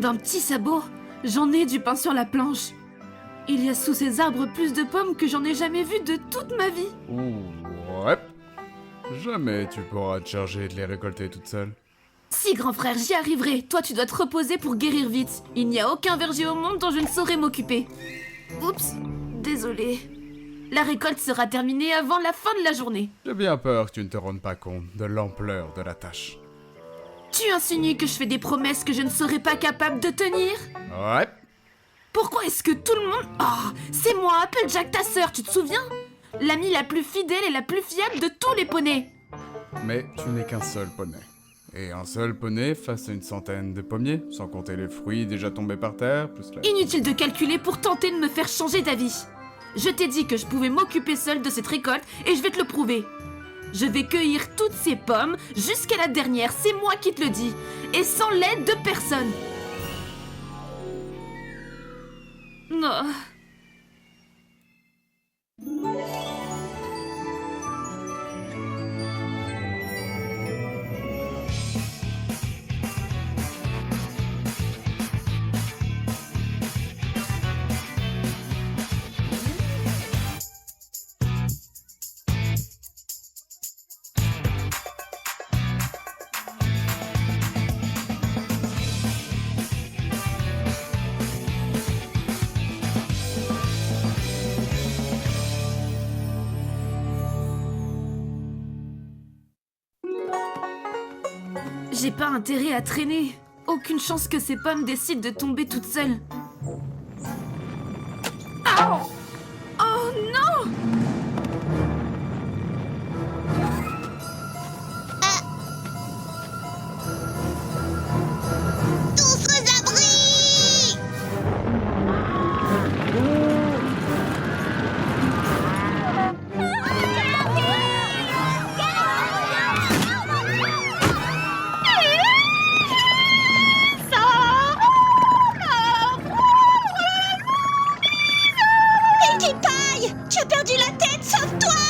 d'un petit sabot, j'en ai du pain sur la planche. Il y a sous ces arbres plus de pommes que j'en ai jamais vu de toute ma vie. Ouais. Jamais tu pourras te charger de les récolter toute seule. Si, grand frère, j'y arriverai. Toi, tu dois te reposer pour guérir vite. Il n'y a aucun verger au monde dont je ne saurais m'occuper. Oups, désolé. La récolte sera terminée avant la fin de la journée. J'ai bien peur que tu ne te rendes pas compte de l'ampleur de la tâche. Tu insinues que je fais des promesses que je ne serai pas capable de tenir? Ouais. Pourquoi est-ce que tout le monde... Oh, c'est moi, Applejack, ta sœur, tu te souviens? L'amie la plus fidèle et la plus fiable de tous les poneys. Mais tu n'es qu'un seul poney. Et un seul poney face à une centaine de pommiers, sans compter les fruits déjà tombés par terre, plus la... Inutile de calculer pour tenter de me faire changer d'avis. Je t'ai dit que je pouvais m'occuper seule de cette récolte et je vais te le prouver. Je vais cueillir toutes ces pommes jusqu'à la dernière, c'est moi qui te le dis. Et sans l'aide de personne. Non. J'ai pas intérêt à traîner. Aucune chance que ces pommes décident de tomber toutes seules. Oh, oh non! Tous aux abris! Pinkie Pie! Tu as perdu la tête, sauve-toi!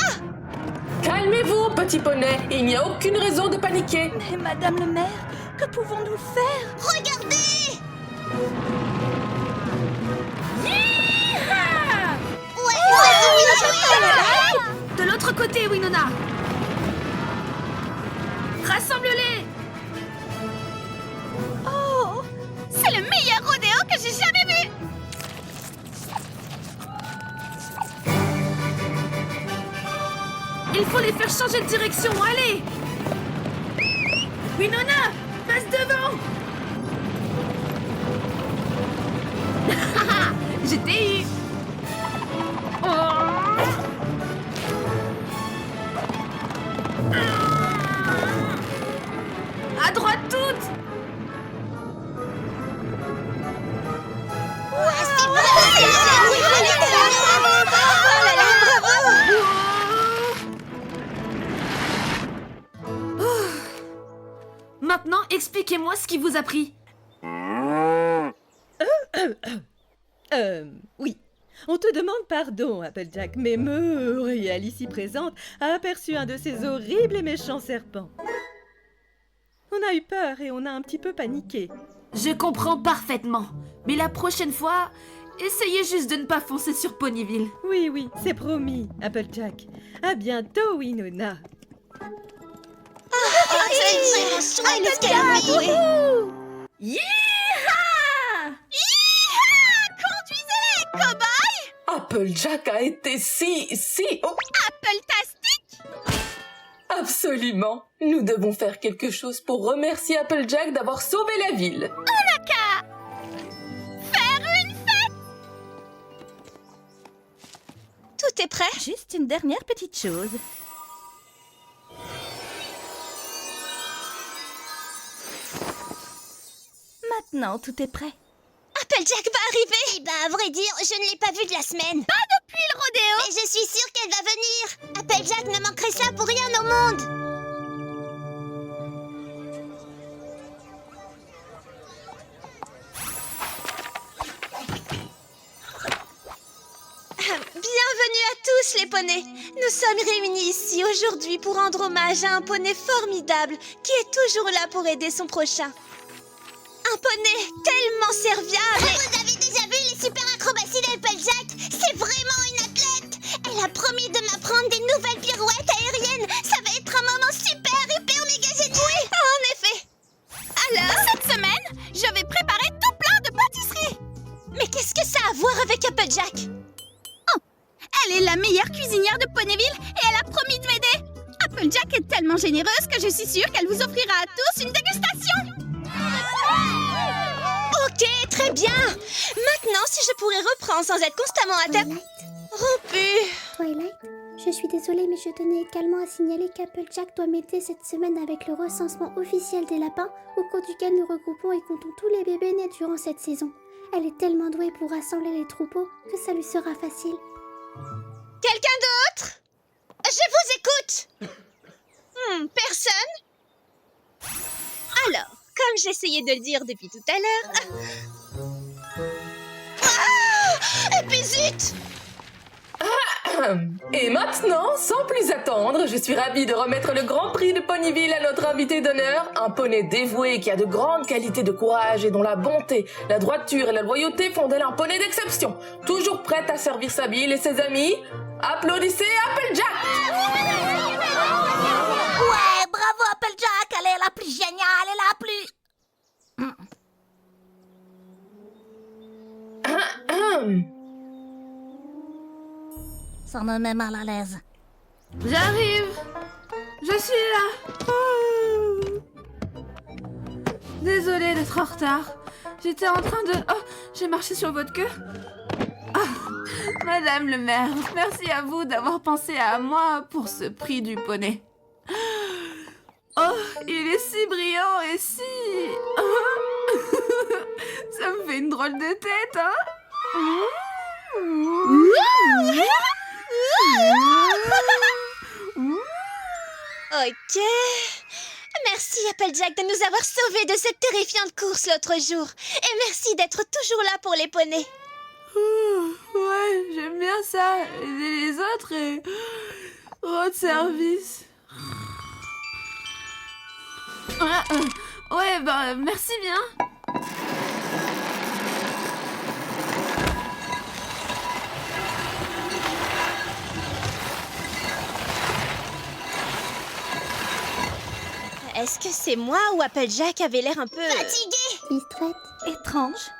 Calmez-vous, petit poney. Il n'y a aucune raison de paniquer. Mais Madame le maire, que pouvons-nous faire? Regardez! De l'autre côté, Winona! Rassemble-les! Oh, C'est le meilleur rodéo que j'ai jamais vu! Il faut les faire changer de direction, allez! Winona, passe devant! Je t'ai eu! À droite toutes! Maintenant, expliquez-moi ce qui vous a pris. Oui. On te demande pardon, Applejack, mais Muriel, ici présente, a aperçu un de ces horribles et méchants serpents. On a eu peur et on a un petit peu paniqué. Je comprends parfaitement. Mais la prochaine fois, essayez juste de ne pas foncer sur Ponyville. Oui, oui, c'est promis, Applejack. À bientôt, Winona. Conduisez-les, cow-boy! Applejack a été si... Oh, Appletastique! absolument. Nous devons faire quelque chose pour remercier Applejack d'avoir sauvé la ville. Faire une fête! Tout est prêt? juste une dernière petite chose. Maintenant, tout est prêt. Applejack va arriver! Eh ben, à vrai dire, je ne l'ai pas vue de la semaine. Pas depuis le rodéo! Mais je suis sûre qu'elle va venir! Applejack ne manquerait ça pour rien au monde! Bienvenue à tous les poneys! Nous sommes réunis ici aujourd'hui pour rendre hommage à un poney formidable qui est toujours là pour aider son prochain. Un poney tellement serviable. Vous avez déjà vu les super acrobaties d'Applejack? C'est vraiment une athlète. Elle a promis de m'apprendre des nouvelles pirouettes aériennes. Ça va être un moment super, hyper méga génial. Oui, en effet. Alors, cette semaine, je vais préparer tout plein de pâtisseries. Mais qu'est-ce que ça a à voir avec Applejack? Oh, elle est la meilleure cuisinière de Ponyville et elle a promis de m'aider. Applejack est tellement généreuse que je suis sûre qu'elle vous offrira à tous une dégustation. Ok, très bien. Maintenant, si je pourrais reprendre sans être constamment à table... Rompu. Twilight, je suis désolée, mais je tenais également à signaler qu'Applejack doit m'aider cette semaine avec le recensement officiel des lapins, au cours duquel nous regroupons et comptons tous les bébés nés durant cette saison. Elle est tellement douée pour rassembler les troupeaux que ça lui sera facile. Quelqu'un d'autre? Je vous écoute. Personne? Alors, comme j'essayais de le dire depuis tout à l'heure... Ah! Et puis zut! Et maintenant, sans plus attendre, je suis ravie de remettre le Grand Prix de Ponyville à notre invité d'honneur, un poney dévoué qui a de grandes qualités de courage et dont la bonté, la droiture et la loyauté font d'elle un poney d'exception, toujours prête à servir sa bille et ses amis. Applaudissez Applejack! Ouais, bravo Applejack, elle est la plus géniale, elle est la plus... Ça me met mal à l'aise. J'arrive. Je suis là. Oh. Désolée d'être en retard. J'étais en train de... Oh, j'ai marché sur votre queue. Ah, Madame le maire, merci à vous d'avoir pensé à moi pour ce prix du poney. Oh, il est si brillant et si... Ça me fait une drôle de tête, hein? Ok. Merci Applejack de nous avoir sauvés de cette terrifiante course l'autre jour. Et merci d'être toujours là pour les poneys. Ouais, j'aime bien ça. Aider les autres et rendre service. Ouais, bah merci bien. Est-ce que c'est moi ou Applejack avait l'air un peu... fatigué? Distraite. Étrange.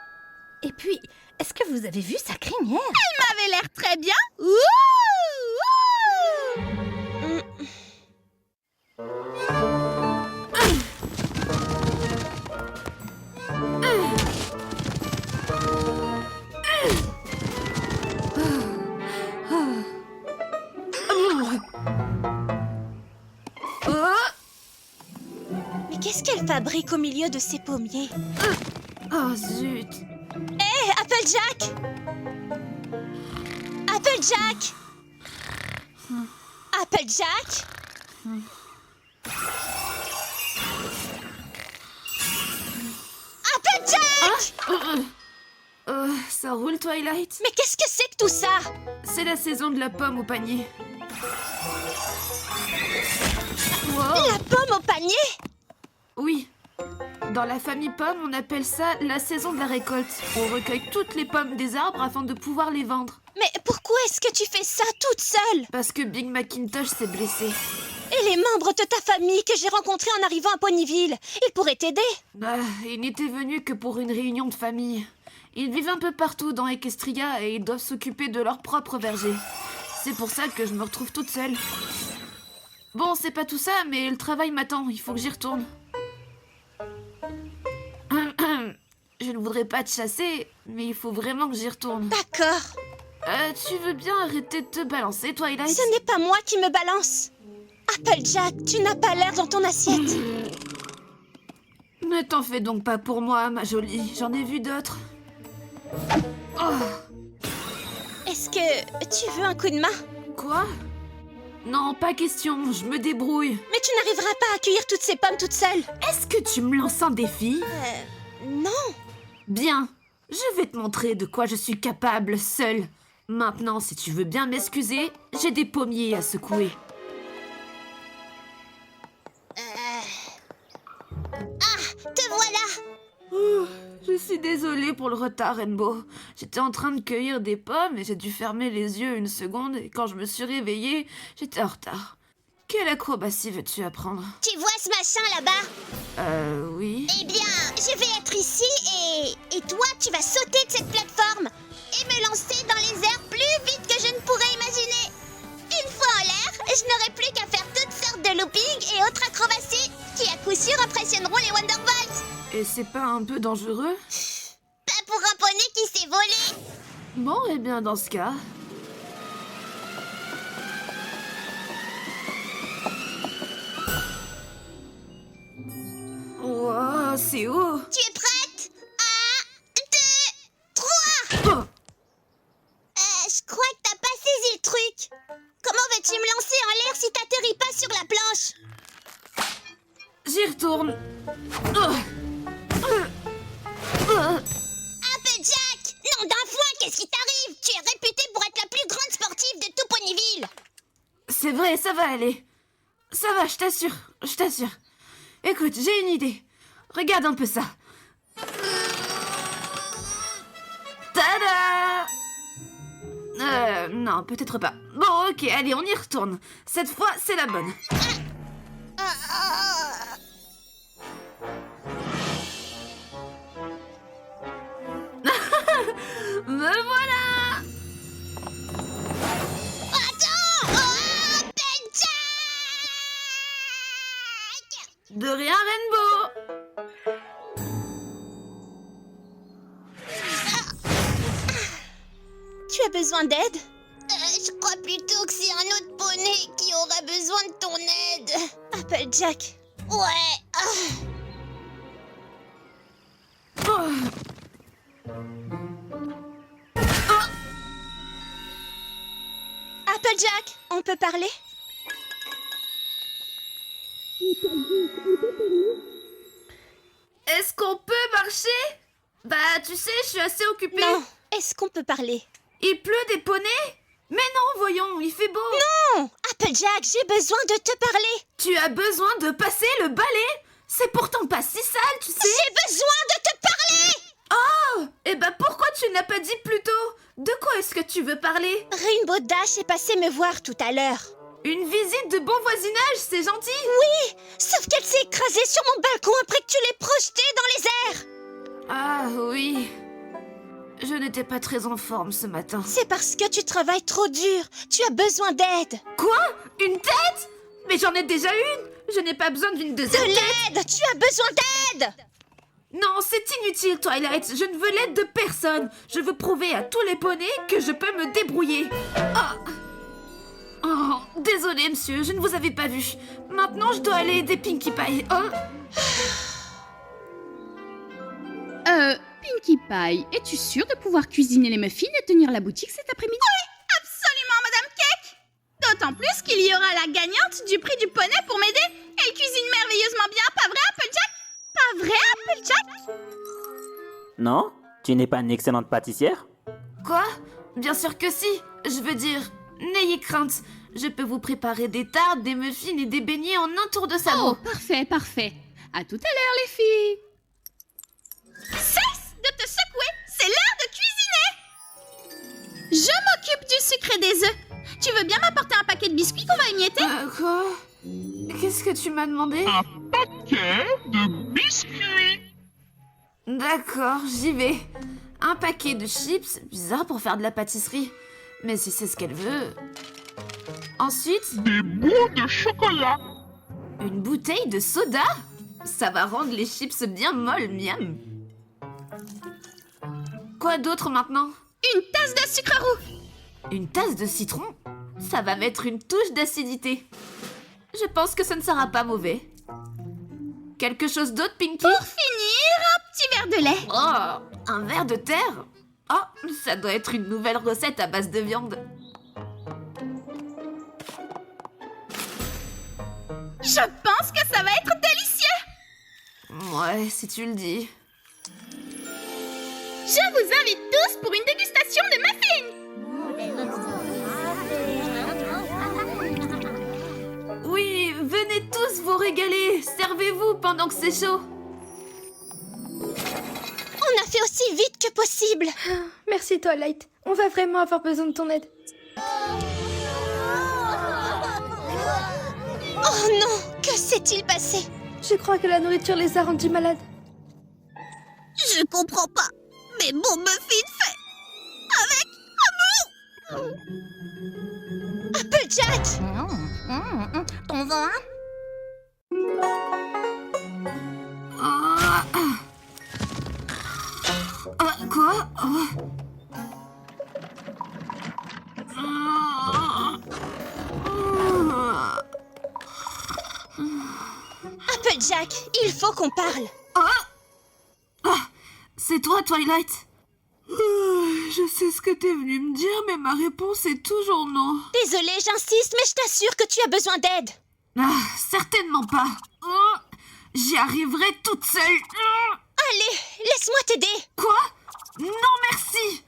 Et puis, est-ce que vous avez vu sa crinière? Elle m'avait l'air très bien. Mais qu'est-ce qu'elle fabrique au milieu de ces pommiers? Oh zut. Hé, Applejack! Applejack! Applejack! Applejack! Ça roule, Twilight? Mais qu'est-ce que c'est que tout ça? C'est la saison de la pomme au panier. Wow. La pomme au panier? Oui. Dans la famille pomme, on appelle ça la saison de la récolte. On recueille toutes les pommes des arbres afin de pouvoir les vendre. Mais pourquoi est-ce que tu fais ça toute seule? Parce que Big Macintosh s'est blessé. Et les membres de ta famille que j'ai rencontrés en arrivant à Ponyville, ils pourraient t'aider? Ils n'étaient venus que pour une réunion de famille. Ils vivent un peu partout dans Equestria et ils doivent s'occuper de leur propre verger. C'est pour ça que je me retrouve toute seule. Bon, c'est pas tout ça, mais le travail m'attend, il faut que j'y retourne. Je ne voudrais pas te chasser, mais il faut vraiment que j'y retourne. D'accord. Tu veux bien arrêter de te balancer, Twilight? Ce n'est pas moi qui me balance. Applejack, tu n'as pas l'air dans ton assiette. Ne t'en fais donc pas pour moi, ma jolie. J'en ai vu d'autres. Oh. Est-ce que tu veux un coup de main? Quoi? Non, pas question, je me débrouille. Mais tu n'arriveras pas à cueillir toutes ces pommes toute seule. Est-ce que tu me lances un défi? Non. Bien, je vais te montrer de quoi je suis capable seule. Maintenant, si tu veux bien m'excuser, j'ai des pommiers à secouer. Ah, te voilà. Je suis désolée pour le retard, Rainbow. J'étais en train de cueillir des pommes et j'ai dû fermer les yeux une seconde et quand je me suis réveillée, j'étais en retard. Quelle acrobatie veux-tu apprendre? Tu vois ce machin là-bas? Oui. Eh bien, je vais être ici et toi, tu vas sauter de cette plateforme et me lancer dans les airs plus vite que je ne pourrais imaginer. Une fois en l'air, je n'aurai plus qu'à faire toutes sortes de loopings et autres acrobaties qui à coup sûr impressionneront les Wonderbolts. Et c'est pas un peu dangereux? Pas pour un poney qui s'est volé. Bon, eh bien, dans ce cas... Wow, c'est haut! Tu es prête? 1, 2, 3. Oh! Je crois que t'as pas saisi le truc. Comment veux-tu me lancer en l'air si t'atterris pas sur la planche? J'y retourne. Applejack! Non d'un foin, qu'est-ce qui t'arrive? Tu es réputée pour être la plus grande sportive de tout Ponyville. C'est vrai, ça va aller. Ça va, je t'assure, je t'assure. Écoute, j'ai une idée. Regarde un peu ça. Tada! Non, peut-être pas. Bon, ok, allez, on y retourne. Cette fois, c'est la bonne. Me voilà! Attends! Oh, Applejack! De rien, Rainbow! Tu as besoin d'aide? Je crois plutôt que c'est un autre poney qui aura besoin de ton aide. Applejack. Ouais. Applejack, on peut parler? Est-ce qu'on peut marcher? Bah, tu sais, je suis assez occupée. Non. Est-ce qu'on peut parler? Il pleut des poneys? Mais non, voyons, il fait beau. Non! Applejack, j'ai besoin de te parler. Tu as besoin de passer le balai? C'est pourtant pas si sale, tu sais. J'ai besoin de te parler! Oh! Eh ben pourquoi tu n'as pas dit plus tôt? De quoi est-ce que tu veux parler? Rainbow Dash est passée me voir tout à l'heure. Une visite de bon voisinage, c'est gentil. Oui, sauf qu'elle s'est écrasée sur mon balcon après que tu l'aies projetée dans les airs. Ah oui. Je n'étais pas très en forme ce matin. C'est parce que tu travailles trop dur. Tu as besoin d'aide. Quoi? Une tête? Mais j'en ai déjà une. Je n'ai pas besoin d'une De deuxième tête. l'aide! Tu as besoin d'aide! Non, c'est inutile, Twilight. Je ne veux l'aide de personne. Je veux prouver à tous les poneys que je peux me débrouiller. Oh, désolé, monsieur, je ne vous avais pas vu. Maintenant, je dois aller aider Pinkie Pie. Oh. Pinkie Pie, es-tu sûre de pouvoir cuisiner les muffins et tenir la boutique cet après-midi? Absolument, Madame Cake! D'autant plus qu'il y aura la gagnante du prix du poney pour m'aider. Elle cuisine merveilleusement bien, pas vrai, Applejack? Pas vrai, Applejack? Non? Tu n'es pas une excellente pâtissière? Quoi? Bien sûr que si. Je veux dire, n'ayez crainte. Je peux vous préparer des tartes, des muffins et des beignets en un tour de sabot. Oh, parfait, parfait. À tout à l'heure, les filles. Cesse de te secouer, c'est l'heure de cuisiner! Je m'occupe du sucre et des œufs. Tu veux bien m'apporter un paquet de biscuits qu'on va émietter? Quoi? Qu'est-ce que tu m'as demandé? Un paquet de biscuits. D'accord, j'y vais. Un paquet de chips, bizarre pour faire de la pâtisserie. Mais si c'est ce qu'elle veut... Ensuite, Des bouts de chocolat. une bouteille de soda? Ça va rendre les chips bien molles, miam. Quoi d'autre maintenant? Une tasse de sucre roux. Une tasse de citron? Ça va mettre une touche d'acidité. Je pense que ça ne sera pas mauvais. Quelque chose d'autre, Pinkie? Pour finir, un petit verre de lait. Oh, un verre de terre? Oh, ça doit être une nouvelle recette à base de viande. Je pense que ça va être délicieux. Ouais, si tu le dis. Je vous invite tous pour une dégustation de muffins. Oui, venez tous vous régaler. Servez-vous pendant que c'est chaud. fait aussi vite que possible. Merci Twilight. On va vraiment avoir besoin de ton aide. Oh non, que s'est-il passé? Je crois que la nourriture les a rendus malades. Je comprends pas, mais mon muffin fait avec amour. Applejack! T'en veux un? Quoi? Applejack, il faut qu'on parle. C'est toi, Twilight? Je sais ce que t'es venu me dire, mais ma réponse est toujours non. Désolée, j'insiste, mais je t'assure que tu as besoin d'aide. Certainement pas. J'y arriverai toute seule. Allez, laisse-moi t'aider. Quoi? Non, merci.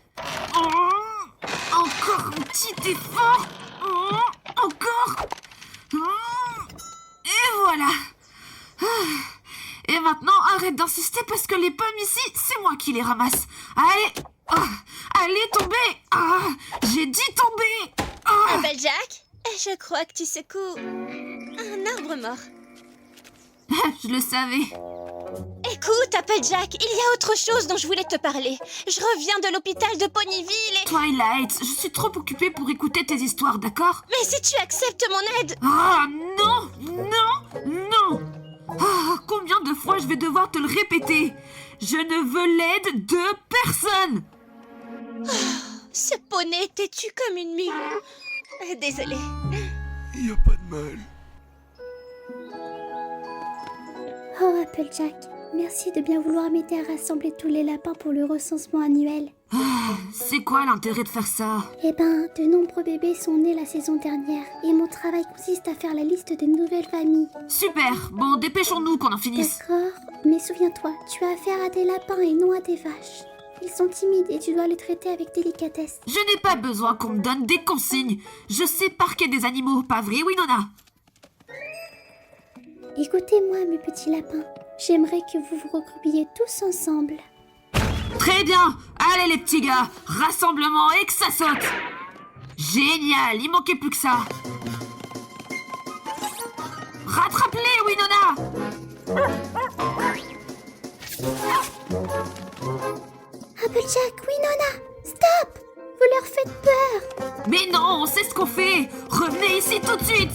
Encore un petit effort. Encore. Et voilà. Et maintenant, arrête d'insister parce que les pommes ici, c'est moi qui les ramasse. Allez. Allez, tombez. J'ai dit tomber. Applejack, je crois que tu secoues un arbre mort. Je le savais. Écoute, Applejack, il y a autre chose dont je voulais te parler. Je reviens de l'hôpital de Ponyville et... Twilight, je suis trop occupée pour écouter tes histoires, d'accord? Mais si tu acceptes mon aide... Non. Combien de fois je vais devoir te le répéter? Je ne veux l'aide de personne. Ce poney têtu comme une mule. Désolée. Y a pas de mal. Oh Applejack, merci de bien vouloir m'aider à rassembler tous les lapins pour le recensement annuel. C'est quoi l'intérêt de faire ça? Eh ben, de nombreux bébés sont nés la saison dernière et mon travail consiste à faire la liste de nouvelles familles. Super, bon dépêchons-nous qu'on en finisse. D'accord, mais souviens-toi, tu as affaire à des lapins et non à des vaches. Ils sont timides et tu dois les traiter avec délicatesse. Je n'ai pas besoin qu'on me donne des consignes. Je sais parquer des animaux, pas vrai, Winona? Écoutez-moi, mes petits lapins. J'aimerais que vous vous regroupiez tous ensemble. Très bien. Allez les petits gars, rassemblement et que ça saute. Génial, il manquait plus que ça. Rattrape-les, Winona. Applejack, Winona, stop! Vous leur faites peur. Mais non, on sait ce qu'on fait. Revenez ici tout de suite.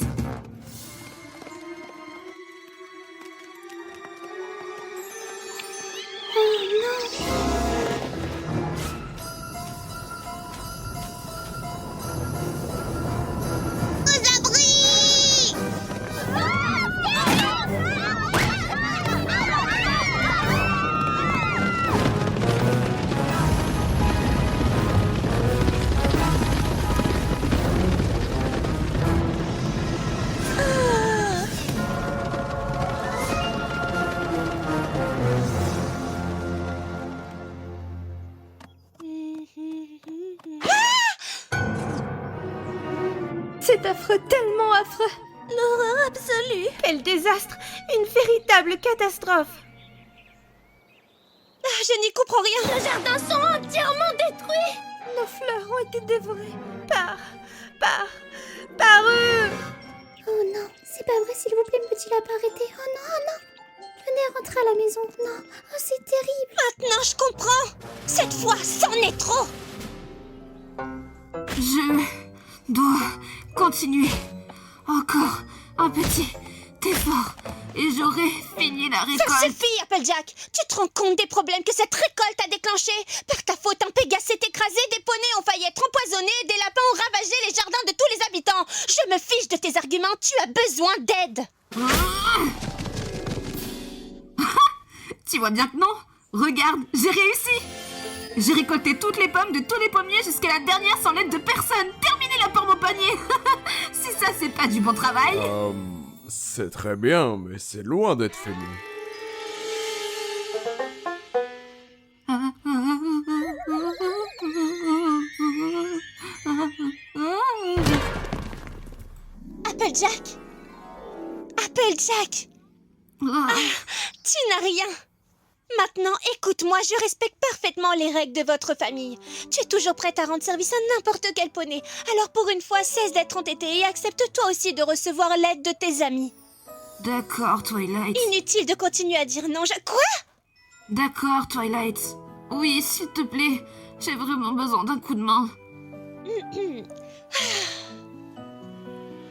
C'est affreux, tellement affreux. L'horreur absolue. Quel désastre. Une véritable catastrophe. Je n'y comprends rien. Les jardins sont entièrement détruits. Nos fleurs ont été dévorées par eux. Oh non, c'est pas vrai, s'il vous plaît, mes petits lapins, arrêtez. Oh non. Venez rentrer à la maison. Non, oh c'est terrible. Maintenant, je comprends. Cette fois, c'en est trop. Je dois continuer. Encore un petit effort et j'aurai fini la récolte. Ça suffit, Applejack. Tu te rends compte des problèmes que cette récolte a déclenchés? Par ta faute, un Pégase s'est écrasé, des poneys ont failli être empoisonnés, des lapins ont ravagé les jardins de tous les habitants. Je me fiche de tes arguments, tu as besoin d'aide. Tu vois bien que non? Regarde, j'ai réussi. J'ai récolté toutes les pommes de tous les pommiers jusqu'à la dernière sans l'aide de personne. Terminé la pomme au panier. Si ça, c'est pas du bon travail. C'est très bien, mais c'est loin d'être fini. Applejack. Applejack. Tu n'as rien. Maintenant, écoute-moi, je respecte parfaitement les règles de votre famille. Tu es toujours prête à rendre service à n'importe quel poney. Alors pour une fois, cesse d'être entêtée et accepte toi aussi de recevoir l'aide de tes amis. D'accord, Twilight. Inutile de continuer à dire non, Quoi? D'accord, Twilight. Oui, s'il te plaît, j'ai vraiment besoin d'un coup de main.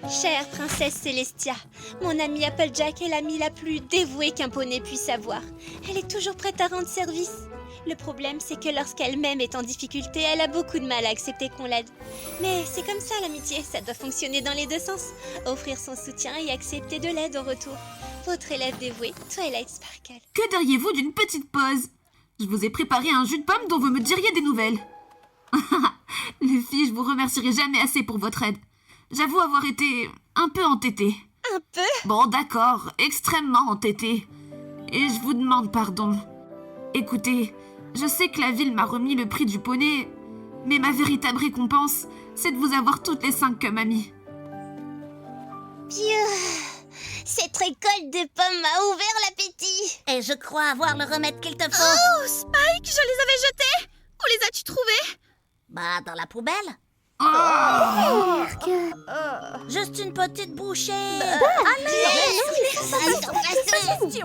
Chère princesse Célestia, mon amie Applejack est l'amie la plus dévouée qu'un poney puisse avoir. Elle est toujours prête à rendre service. Le problème, c'est que lorsqu'elle-même est en difficulté, elle a beaucoup de mal à accepter qu'on l'aide. Mais c'est comme ça l'amitié, ça doit fonctionner dans les deux sens. Offrir son soutien et accepter de l'aide en retour. Votre élève dévouée, Twilight Sparkle. Que diriez-vous d'une petite pause? Je vous ai préparé un jus de pomme dont vous me diriez des nouvelles. Les filles, je vous remercierai jamais assez pour votre aide. J'avoue avoir été un peu entêtée. Un peu? Bon, d'accord, extrêmement entêtée. Et je vous demande pardon. Écoutez, je sais que la ville m'a remis le prix du poney, mais ma véritable récompense, c'est de vous avoir toutes les 5 comme amies. Cette récolte de pommes m'a ouvert l'appétit. Et je crois avoir le remède qu'il te faut. Oh, Spike, je les avais jetés. Où les as-tu trouvés? Bah, dans la poubelle. Juste une petite bouchée. Allez, Allez,